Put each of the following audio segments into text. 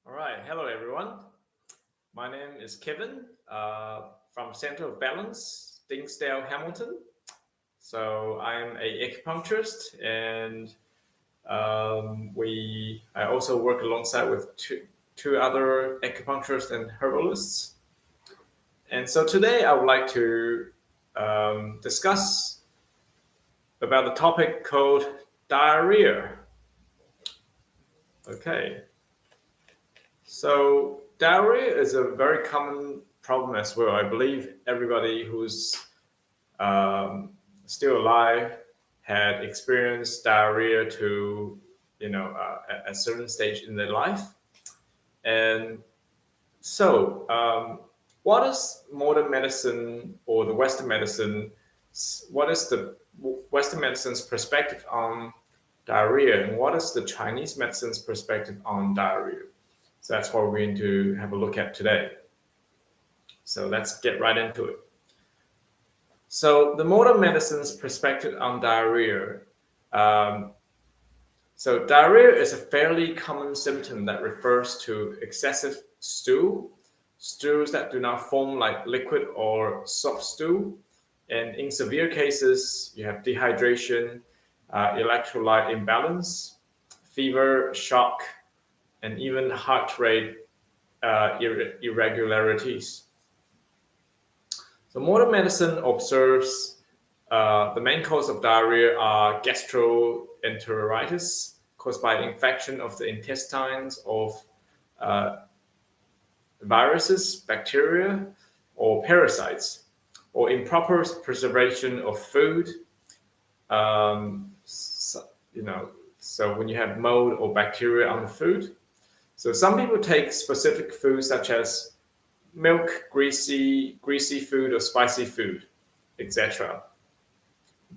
All right, hello everyone. My name is Kevin from Center of Balance, Dinsdale, Hamilton. So I'm a acupuncturist, and I also work alongside with two other acupuncturists and herbalists. And so today I would like to discuss about the topic called diarrhea. Okay. So diarrhea is a very common problem as well. I believe everybody who's still alive had experienced diarrhea to, at a certain stage in their life. And so, what is modern medicine or the Western medicine? What is the Western medicine's perspective on diarrhea, and what is the Chinese medicine's perspective on diarrhea? So that's what we're going to have a look at today. So let's get right into it. So the modern medicine's perspective on diarrhea. So diarrhea is a fairly common symptom that refers to excessive stools that do not form like liquid or soft stool. And in severe cases, you have dehydration, electrolyte imbalance, fever, shock, and even heart rate irregularities. So modern medicine observes the main cause of diarrhea are gastroenteritis caused by infection of the intestines of viruses, bacteria, or parasites, or improper preservation of food. So when you have mold or bacteria on the food. So some people take specific foods such as milk, greasy food, or spicy food, etc.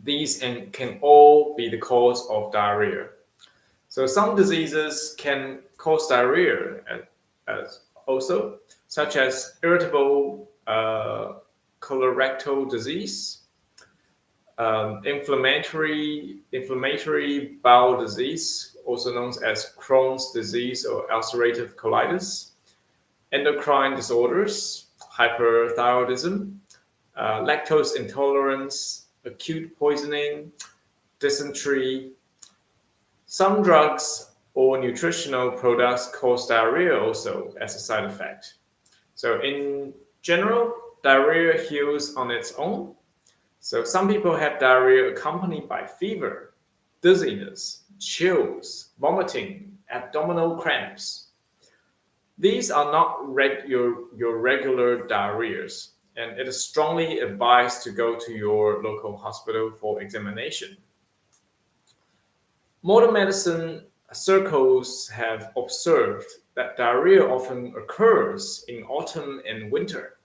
These can all be the cause of diarrhea. So some diseases can cause diarrhea as also, such as irritable colorectal disease, inflammatory bowel disease, also known as Crohn's disease or ulcerative colitis, endocrine disorders, hyperthyroidism, lactose intolerance, acute poisoning, dysentery. Some drugs or nutritional products cause diarrhea also as a side effect. So in general, diarrhea heals on its own. So some people have diarrhea accompanied by fever, dizziness, chills, vomiting, abdominal cramps. These are not your regular diarrheas, and it is strongly advised to go to your local hospital for examination. Modern medicine circles have observed that diarrhea often occurs in autumn and winter,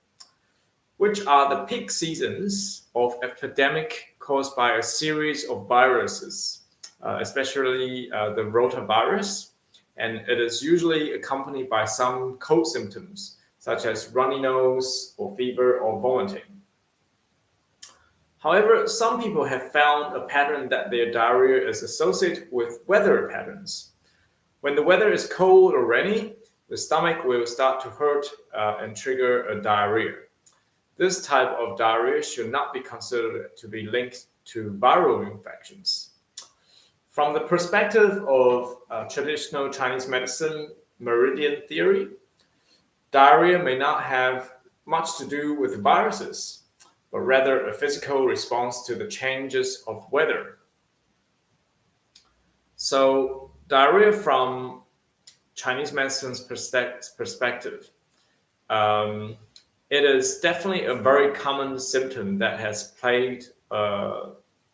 which are the peak seasons of epidemic caused by a series of viruses, especially the rotavirus, and it is usually accompanied by some cold symptoms, such as runny nose or fever or vomiting. However, some people have found a pattern that their diarrhea is associated with weather patterns. When the weather is cold or rainy, the stomach will start to hurt and trigger a diarrhea. This type of diarrhea should not be considered to be linked to viral infections. From the perspective of traditional Chinese medicine meridian theory, diarrhea may not have much to do with viruses, but rather a physical response to the changes of weather. So diarrhea from Chinese medicine's perspective, it is definitely a very common symptom that has plagued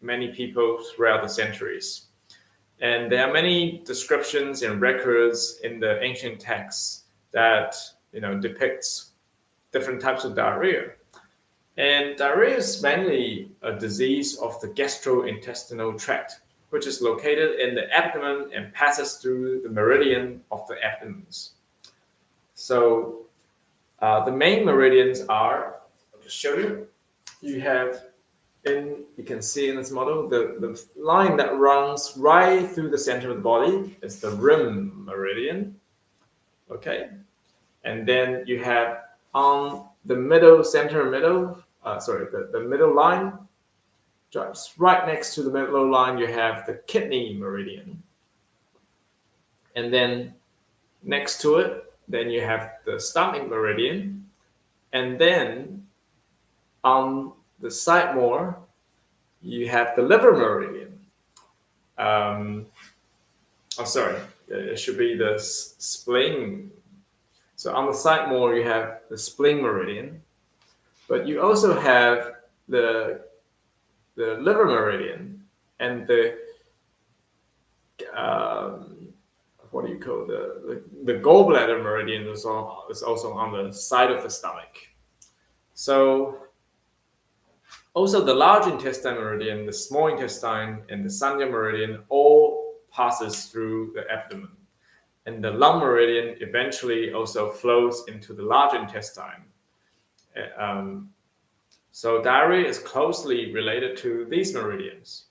many people throughout the centuries. And there are many descriptions and records in the ancient texts that depicts different types of diarrhea. And diarrhea is mainly a disease of the gastrointestinal tract, which is located in the abdomen and passes through the meridian of the abdomen. So the main meridians are, I'll just show you. You can see in this model, the line that runs right through the center of the body is the rim meridian. Okay, and then you have on the middle, the middle line, just right next to the middle line, you have the kidney meridian. And then next to it, then you have the stomach meridian. And then on the side more, you have the liver meridian. It should be the spleen. So on the side more, you have the spleen meridian, but you also have the liver meridian and the the gallbladder meridian is also on the side of the stomach. So also the large intestine meridian, the small intestine, and the Sanya meridian all passes through the abdomen. And the lung meridian eventually also flows into the large intestine. So diarrhea is closely related to these meridians.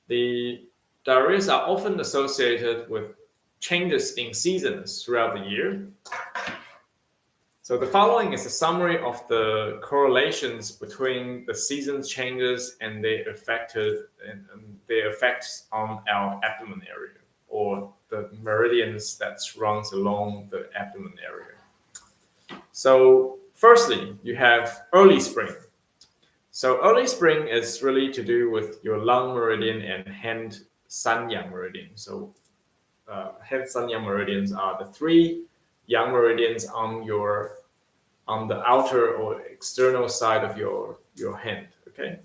The diarrheas are often associated with changes in seasons throughout the year. So the following is a summary of the correlations between the seasons changes and their effects on our abdomen area, or the meridians that runs along the abdomen area. So firstly, you have early spring. So early spring is really to do with your lung meridian and Hensarya meridian. So Hensarya meridians are the three yang meridians on the outer or external side of your hand. Okay.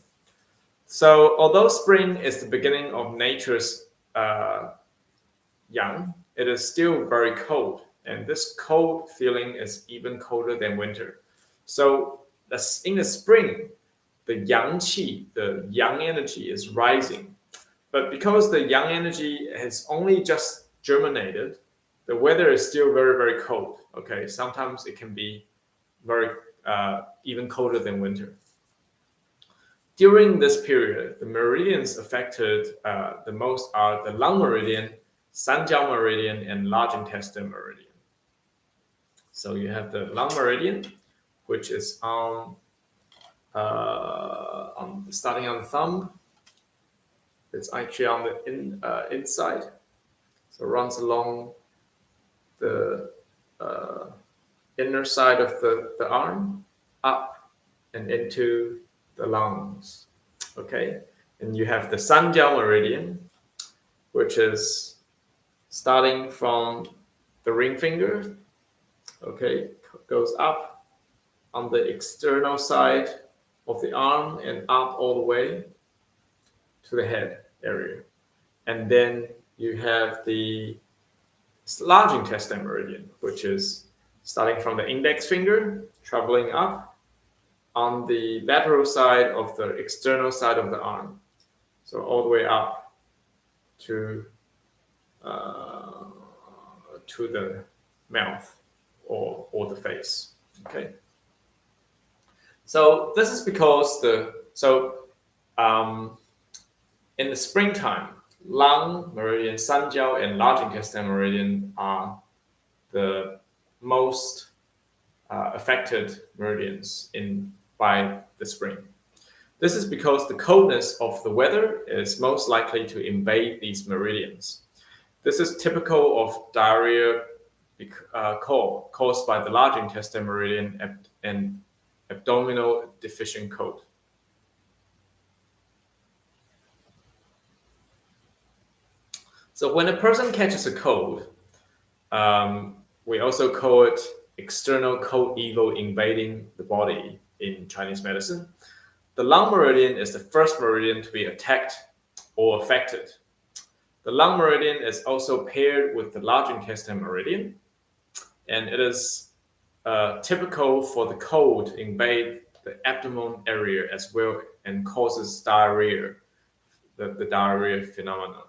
So although spring is the beginning of nature's yang, it is still very cold, and this cold feeling is even colder than winter. So in the spring, the yang qi, the yang energy is rising. But because the yang energy has only just germinated, the weather is still very, very cold. Okay, sometimes it can be very even colder than winter. During this period, the meridians affected the most are the lung meridian, Sanjiao meridian, and large intestine meridian. So you have the lung meridian, which is starting on the thumb. It's actually on the inside. So it runs along the inner side of the arm, up and into the lungs. Okay, and you have the Sanjiao meridian, which is starting from the ring finger. Okay, goes up on the external side of the arm and up all the way to the head area. And then you have the large intestine meridian, which is starting from the index finger, traveling up on the lateral side of the external side of the arm. So all the way up to the mouth or the face. Okay. So this is because in the springtime, lung meridian, Sanjiao, and large intestine meridian are the most affected meridians by the spring. This is because the coldness of the weather is most likely to invade these meridians. This is typical of diarrhea caused by the large intestine meridian and abdominal deficient cold. So when a person catches a cold, we also call it external cold evil invading the body in Chinese medicine. The lung meridian is the first meridian to be attacked or affected. The lung meridian is also paired with the large intestine meridian, and it is typical for the cold to invade the abdomen area as well and causes diarrhea, the diarrhea phenomenon.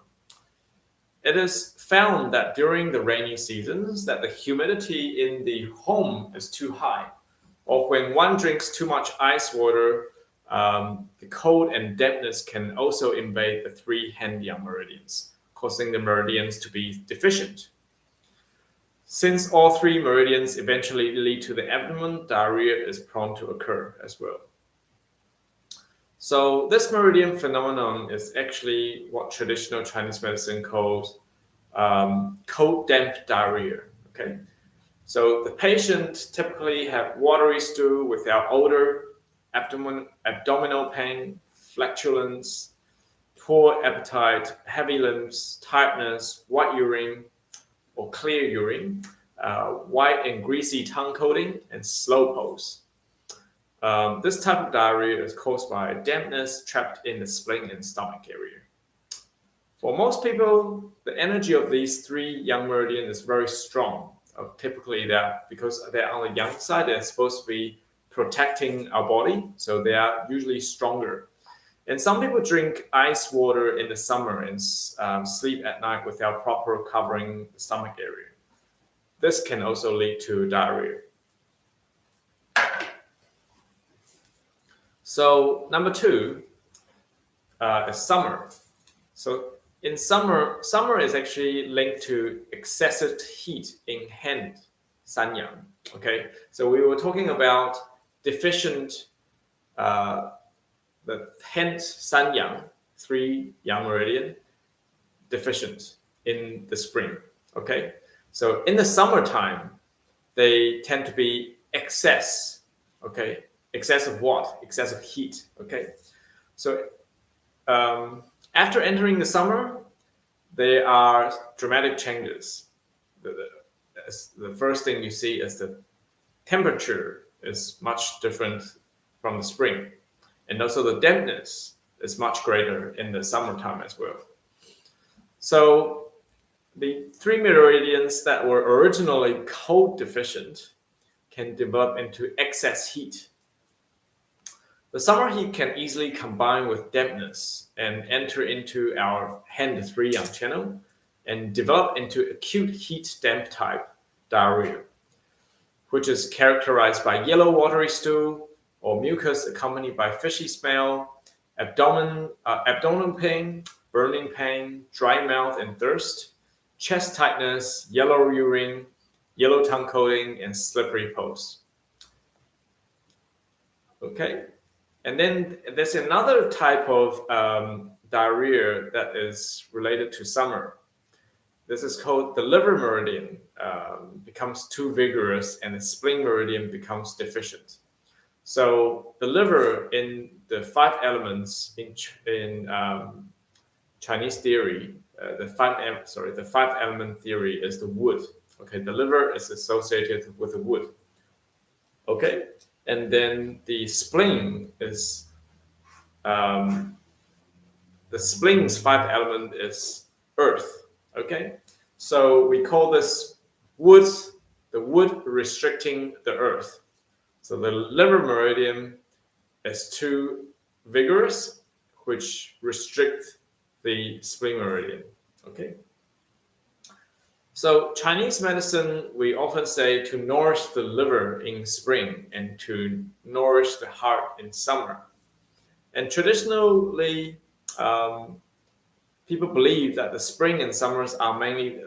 It is found that during the rainy seasons that the humidity in the home is too high, or when one drinks too much ice water, the cold and dampness can also invade the three Hensarya meridians, causing the meridians to be deficient. Since all three meridians eventually lead to the abdomen, diarrhea is prone to occur as well. So this meridian phenomenon is actually what traditional Chinese medicine calls cold damp diarrhea. Okay, so the patient typically have watery stool without odor, abdominal pain, flatulence, poor appetite, heavy limbs, tiredness, white urine or clear urine, white and greasy tongue coating, and slow pulse. This type of diarrhea is caused by dampness trapped in the spleen and stomach area. For most people, the energy of these three young meridians is very strong. Typically, because they're on the young side, they're supposed to be protecting our body, so they are usually stronger. And some people drink ice water in the summer and sleep at night without proper covering the stomach area. This can also lead to diarrhea. So number 2 is summer. So in summer is actually linked to excessive heat in Hensarya. Okay, so we were talking about deficient the Hensarya, 3 yang meridian, deficient in the spring. Okay, so in the summertime, they tend to be excess. Okay, excess of what? Excess of heat. Okay, so after entering the summer, there are dramatic changes. The first thing you see is the temperature is much different from the spring. And also the dampness is much greater in the summertime as well. So the 3 meridians that were originally cold deficient can develop into excess heat. The summer heat can easily combine with dampness and enter into our Hen 3 yang channel and develop into acute heat damp type diarrhea, which is characterized by yellow watery stool or mucus accompanied by fishy smell, abdominal pain, burning pain, dry mouth and thirst, chest tightness, yellow urine, yellow tongue coating, and slippery pulse. Okay, and then there's another type of diarrhea that is related to summer. This is called the liver meridian becomes too vigorous and the spleen meridian becomes deficient. So the liver in the 5 elements in Chinese theory, the 5 element theory is the wood. Okay, the liver is associated with the wood. Okay, and then the spleen is the spleen's 5 element is earth. Okay, so we call this wood, the wood restricting the earth. So the liver meridian is too vigorous, which restricts the spleen meridian. Okay. So Chinese medicine, we often say to nourish the liver in spring and to nourish the heart in summer. And traditionally, people believe that the spring and summers are mainly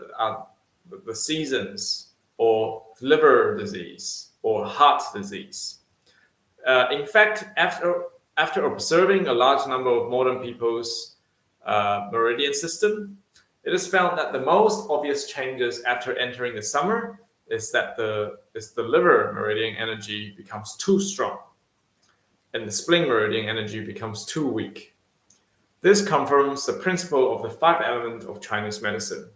the seasons or liver disease or heart disease. In fact, after observing a large number of modern people's meridian system, it is found that the most obvious changes after entering the summer is that the liver meridian energy becomes too strong and the spleen meridian energy becomes too weak. This confirms the principle of the 5 elements of Chinese medicine.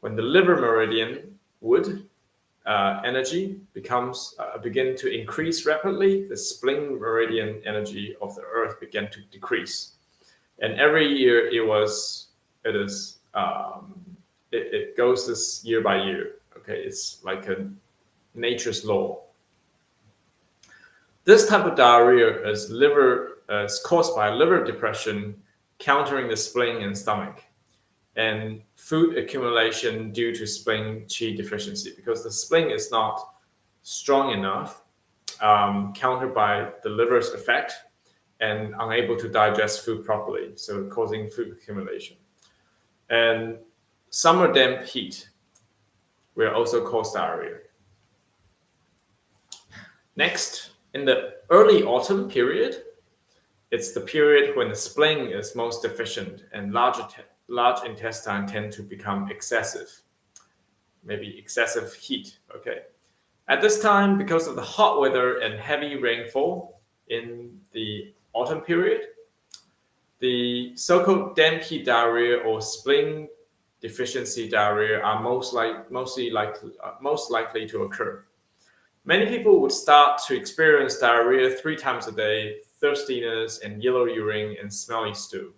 When the liver meridian wood energy begin to increase rapidly, the spleen meridian energy of the earth began to decrease. And every year it goes this year by year. Okay, it's like a nature's law. This type of diarrhea is caused by liver depression, countering the spleen and stomach, and food accumulation due to spleen qi deficiency, because the spleen is not strong enough, countered by the liver's effect, and unable to digest food properly, so causing food accumulation. And summer damp heat will also cause diarrhea. Next, in the early autumn period, it's the period when the spleen is most deficient and large intestine tend to become excessive, maybe excessive heat. Okay. At this time, because of the hot weather and heavy rainfall in the autumn period, the so-called damp heat diarrhea or spleen deficiency diarrhea are most likely to occur. Many people would start to experience diarrhea 3 times a day, thirstiness and yellow urine and smelly stew.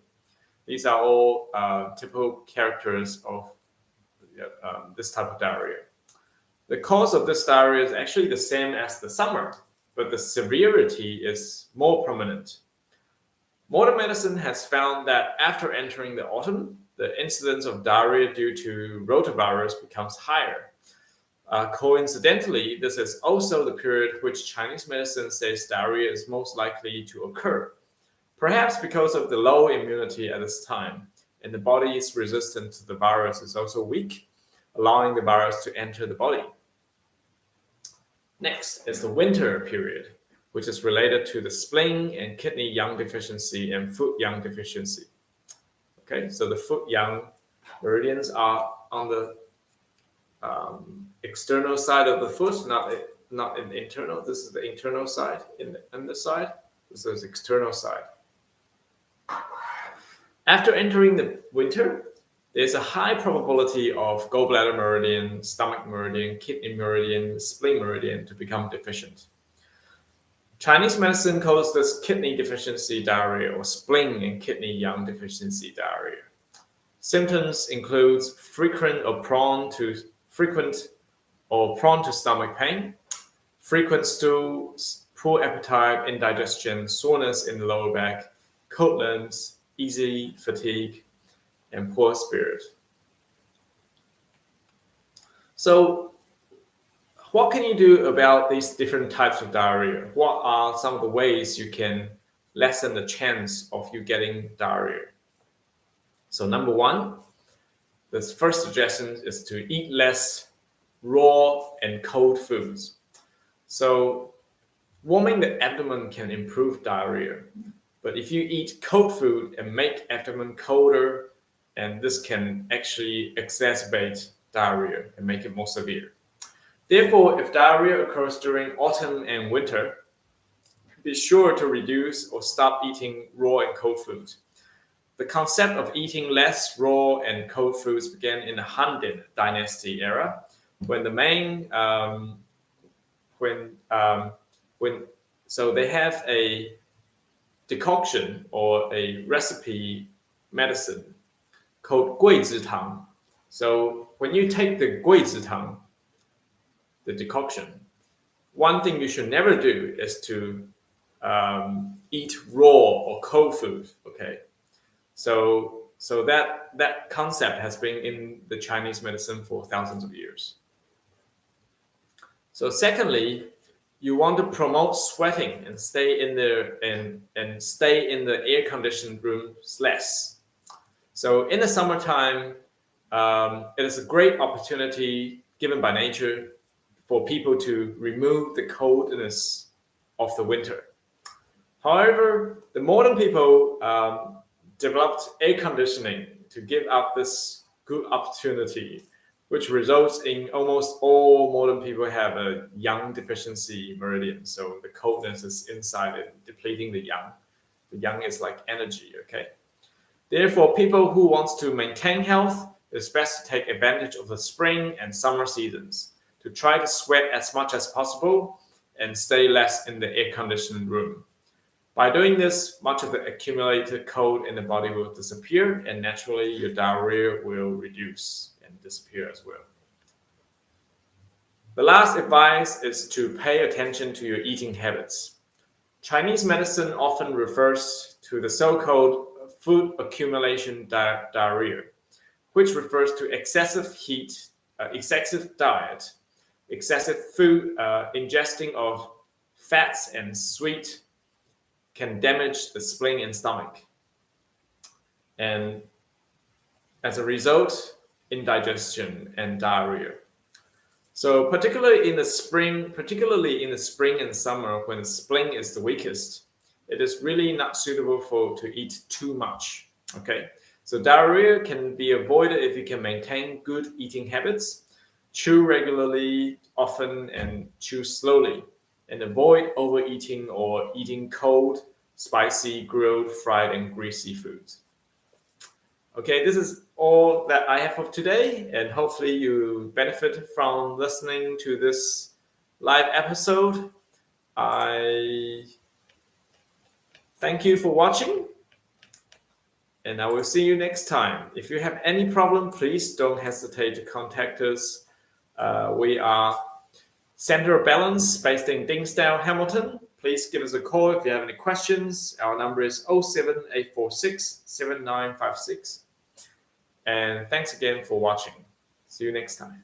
These are all typical characters of this type of diarrhea. The cause of this diarrhea is actually the same as the summer, but the severity is more prominent. Modern medicine has found that after entering the autumn, the incidence of diarrhea due to rotavirus becomes higher. Coincidentally, this is also the period which Chinese medicine says diarrhea is most likely to occur, perhaps because of the low immunity at this time, and the body's resistance to the virus is also weak, allowing the virus to enter the body. Next is the winter period, which is related to the spleen and kidney yang deficiency and foot yang deficiency. Okay, so the foot yang meridians are on the external side of the foot, not in the internal. This is the internal side. In the underside, this is the external side. After entering the winter, there's a high probability of gallbladder meridian, stomach meridian, kidney meridian, spleen meridian to become deficient. Chinese medicine calls this kidney deficiency diarrhea or spleen and kidney yang deficiency diarrhea. Symptoms include frequent or prone to stomach pain, frequent stools, poor appetite, indigestion, soreness in the lower back, cold limbs, easy fatigue, and poor spirit. So, what can you do about these different types of diarrhea? What are some of the ways you can lessen the chance of you getting diarrhea? So, number one, the first suggestion is to eat less raw and cold foods. So, warming the abdomen can improve diarrhea. But if you eat cold food and make abdomen colder, and this can actually exacerbate diarrhea and make it more severe. Therefore, if diarrhea occurs during autumn and winter, be sure to reduce or stop eating raw and cold food. The concept of eating less raw and cold foods began in the Han Dynasty era, when the main so they have a decoction or a recipe medicine called 桂枝汤. So when you take the 桂枝汤, the decoction, one thing you should never do is to eat raw or cold food. Okay, so that concept has been in the Chinese medicine for thousands of years. So secondly, you want to promote sweating and stay in the air-conditioned rooms less. So in the summertime, it is a great opportunity given by nature for people to remove the coldness of the winter. However, the modern people developed air conditioning to give up this good opportunity, which results in almost all modern people have a yang deficiency meridian. So the coldness is inside and depleting the yang. The yang is like energy, okay? Therefore, people who want to maintain health, it's best to take advantage of the spring and summer seasons to try to sweat as much as possible and stay less in the air-conditioned room. By doing this, much of the accumulated cold in the body will disappear, and naturally your diarrhea will reduce and disappear as well. The last advice is to pay attention to your eating habits. Chinese medicine often refers to the so-called food accumulation diarrhea, which refers to excessive heat, excessive diet, excessive food ingesting of fats and sweet can damage the spleen and stomach. And as a result, indigestion and diarrhea. So particularly in the spring and summer, when the spleen is the weakest, it is really not suitable to eat too much. Okay, so diarrhea can be avoided if you can maintain good eating habits, chew regularly, often, and chew slowly, and avoid overeating or eating cold, spicy, grilled, fried, and greasy foods. Okay, this is all that I have for today, and hopefully you benefit from listening to this live episode. I thank you for watching, and I will see you next time. If you have any problem, please don't hesitate to contact us. We are Center of Balance based in Dinsdale, Hamilton. Please give us a call if you have any questions. Our number is 07846 7956. And thanks again for watching. See you next time.